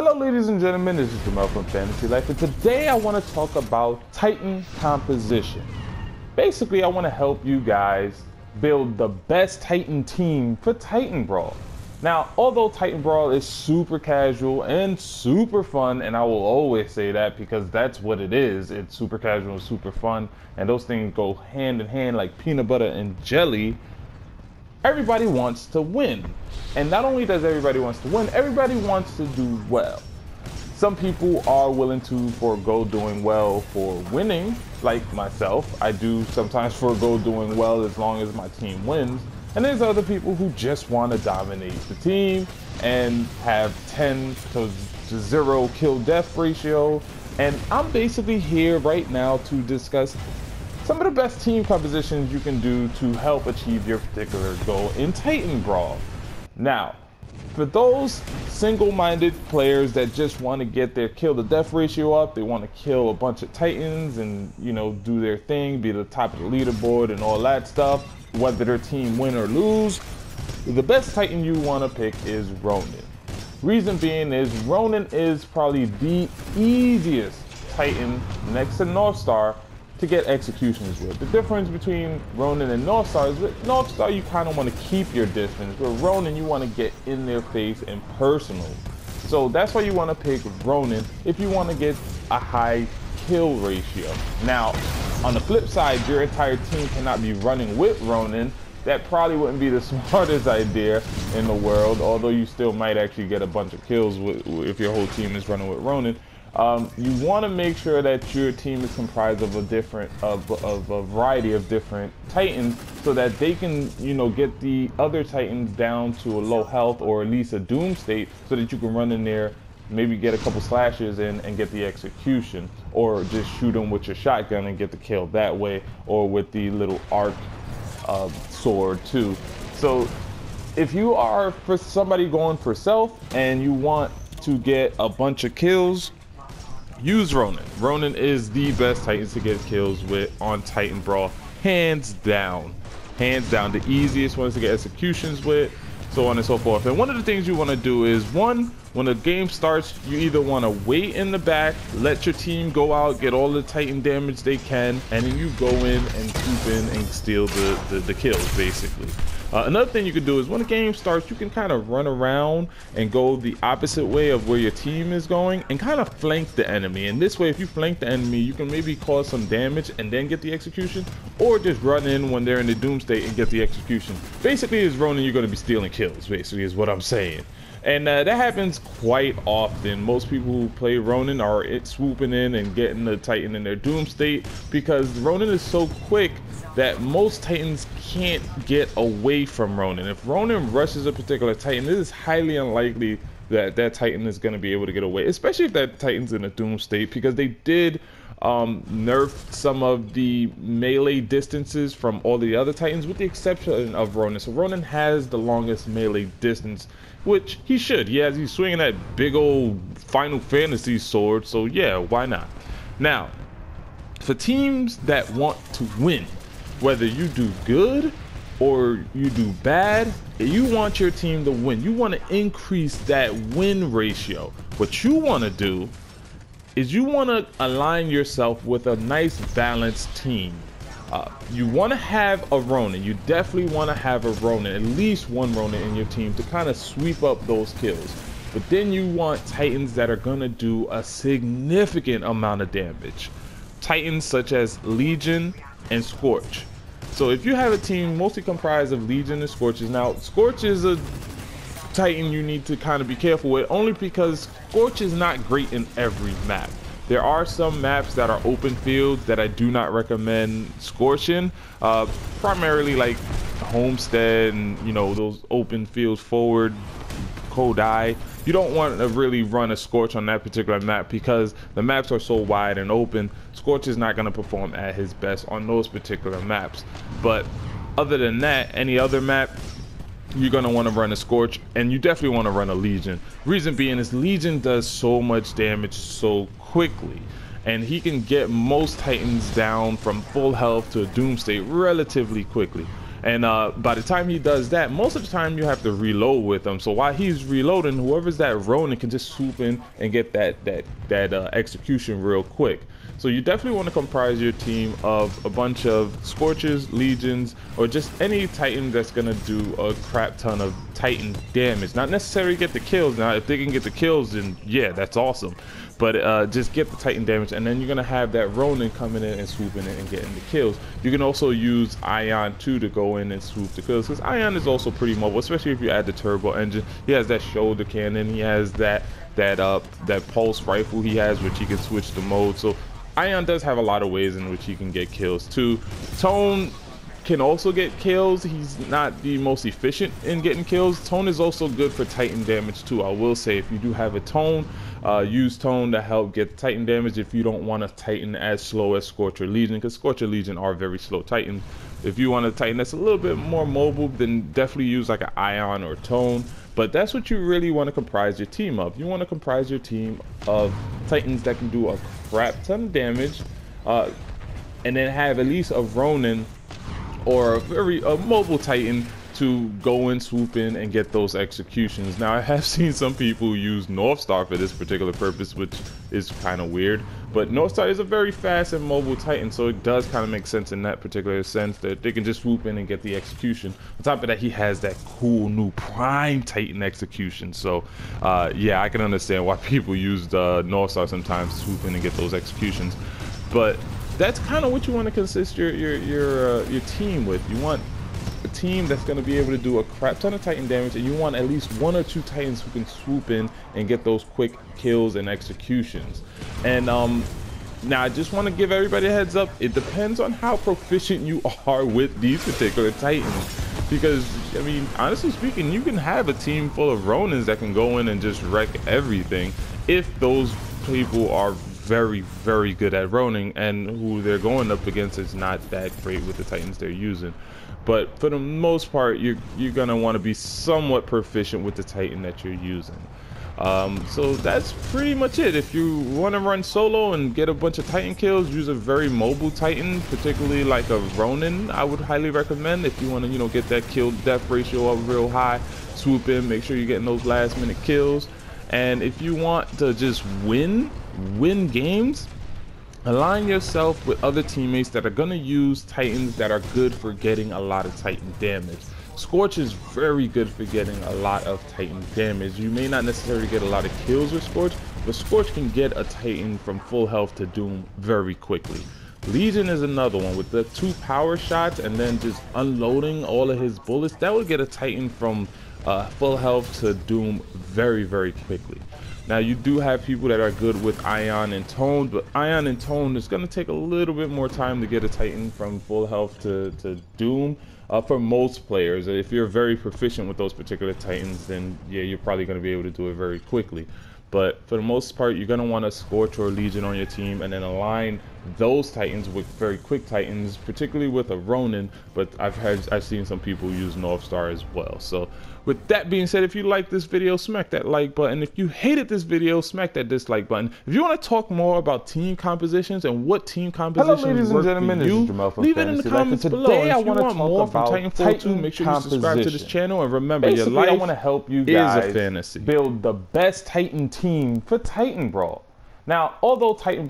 Hello ladies and gentlemen, this is Jamal from Fantasy Life, and today I want to talk about Titan composition. Basically, I want to help you guys build the best Titan team for Titan Brawl. Now, although Titan Brawl is super casual and super fun, and I will always say that because that's what it is, it's super casual and super fun, and those things go hand in hand like peanut butter and jelly. Everybody wants to win. And not only does everybody wants to win, everybody wants to do well. Some people are willing to forego doing well for winning, like myself. I do sometimes forego doing well as long as my team wins. And there's other people who just want to dominate the team and have 10 to 0 kill death ratio. And I'm basically here right now to discuss some of the best team compositions you can do to help achieve your particular goal in Titan Brawl. Now, for those single-minded players that just want to get their kill to death ratio up, they want to kill a bunch of Titans and, do their thing, be the top of the leaderboard and all that stuff, whether their team win or lose, the best Titan you want to pick is Ronin. Reason being is Ronin is probably the easiest Titan next to Northstar to get executions with. The difference between Ronin and Northstar is with Northstar you kind of want to keep your distance, but Ronin you want to get in their face and personal. So that's why you want to pick Ronin if you want to get a high kill ratio. Now, on the flip side, your entire team cannot be running with Ronin. That probably wouldn't be the smartest idea in the world, although you still might actually get a bunch of kills if your whole team is running with Ronin. You want to make sure that your team is comprised of a variety of different Titans so that they can, get the other Titans down to a low health or at least a doom state so that you can run in there, maybe get a couple slashes in and get the execution, or just shoot them with your shotgun and get the kill that way, or with the little arc sword too. So if you are for somebody going for self and you want to get a bunch of kills, use Ronin. Ronin is the best Titans to get kills with on Titan Brawl, hands down. Hands down, the easiest ones to get executions with, so on and so forth. And one of the things you want to do is, one, when the game starts, you either want to wait in the back, let your team go out, get all the Titan damage they can, and then you go in and swoop in and steal the kills, basically. Another thing you can do is when the game starts, you can kind of run around and go the opposite way of where your team is going and kind of flank the enemy. And this way, if you flank the enemy, you can maybe cause some damage and then get the execution, or just run in when they're in the doom state and get the execution. Basically, as Ronin, you're going to be stealing kills, basically, is what I'm saying. And that happens quite often. Most people who play Ronin are swooping in and getting the Titan in their doom state because Ronin is so quick that most Titans can't get away from Ronin. If Ronin rushes a particular Titan, it is highly unlikely that that Titan is going to be able to get away, especially if that Titan's in a doom state, because they did nerf some of the melee distances from all the other Titans with the exception of Ronin. So Ronin has the longest melee distance, which he should. He's swinging that big old Final Fantasy sword, so yeah, why not? Now, for teams that want to win, whether you do good or you do bad, you want your team to win. You want to increase that win ratio. What you want to do is you want to align yourself with a nice balanced team. You want to have a Ronin. You definitely want to have a Ronin, at least one Ronin in your team to kind of sweep up those kills. But then you want Titans that are going to do a significant amount of damage. Titans such as Legion and Scorch. So if you have a team mostly comprised of Legion and Scorches, now Scorch is a Titan you need to kind of be careful with, only because Scorch is not great in every map. There are some maps that are open fields that I do not recommend Scorch in, primarily like Homestead and those open fields forward, Kodai. You don't want to really run a Scorch on that particular map because the maps are so wide and open. Scorch is not going to perform at his best on those particular maps. But other than that, any other map, you're going to want to run a Scorch, and you definitely want to run a Legion. Reason being is Legion does so much damage so quickly, and he can get most Titans down from full health to a doom state relatively quickly. And by the time he does that, most of the time you have to reload with him. So while he's reloading, whoever's that Ronin can just swoop in and get that execution real quick. So you definitely want to comprise your team of a bunch of Scorches, Legions, or just any Titan that's going to do a crap ton of Titan damage. Not necessarily get the kills. Now, if they can get the kills, then yeah, that's awesome. But just get the Titan damage, and then you're going to have that Ronin coming in and swooping in and getting the kills. You can also use Ion too to go in and swoop the kills, because Ion is also pretty mobile, especially if you add the turbo engine. He has that shoulder cannon. He has that pulse rifle he has, which he can switch the mode. So Ion does have a lot of ways in which he can get kills too. Tone can also get kills. He's not the most efficient in getting kills. Tone is also good for Titan damage too. I will say, if you do have a Tone, use Tone to help get Titan damage if you don't want a Titan as slow as Scorch or Legion, because Scorch or Legion are very slow Titans. If you want a Titan that's a little bit more mobile, then definitely use like an Ion or Tone. But that's what you really want to comprise your team of. You want to comprise your team of Titans that can do a crap ton of damage, and then have at least a Ronin or a mobile Titan to go in, swoop in, and get those executions. Now, I have seen some people use Northstar for this particular purpose, which is kind of weird. But Northstar is a very fast and mobile Titan, so it does kind of make sense in that particular sense that they can just swoop in and get the execution. On top of that, he has that cool new Prime Titan execution. So, yeah, I can understand why people use Northstar sometimes to swoop in and get those executions. But that's kind of what you want to consist your team with. You want a team that's going to be able to do a crap ton of Titan damage, and you want at least 1 or 2 Titans who can swoop in and get those quick kills and executions. And now I just want to give everybody a heads up, it depends on how proficient you are with these particular Titans, because I mean, honestly speaking, you can have a team full of Ronins that can go in and just wreck everything if those people are very, very good at Ronin, and who they're going up against is not that great with the Titans they're using. But for the most part, you're gonna want to be somewhat proficient with the Titan that you're using. So that's pretty much it. If you want to run solo and get a bunch of Titan kills, use a very mobile Titan, particularly like a Ronin. I would highly recommend, if you want to, get that kill death ratio up real high, swoop in, make sure you're getting those last minute kills. And if you want to just win games, align yourself with other teammates that are going to use Titans that are good for getting a lot of Titan damage. Scorch is very good for getting a lot of Titan damage. You may not necessarily get a lot of kills with Scorch, but Scorch can get a Titan from full health to Doom very quickly. Legion is another one with the 2 power shots and then just unloading all of his bullets. That would get a Titan from full health to Doom very, very quickly. Now, you do have people that are good with Ion and Tone, but Ion and Tone is going to take a little bit more time to get a Titan from full health to Doom. For most players, if you're very proficient with those particular Titans, then yeah, you're probably going to be able to do it very quickly. But for the most part, you're going to want a Scorch or a Legion on your team, and then align those Titans with very quick Titans, particularly with a Ronin. But I've seen some people use Northstar as well. So with that being said, if you like this video, smack that like button. If you hated this video, smack that dislike button. If you want to talk more about team compositions and what team compositions work for you, leave it in the comments below. And if you want more from Titanfall 2, make sure you subscribe to this channel. And remember, your life I want to help you guys is a fantasy. build the best Titan team for Titan Brawl. Now, although Titan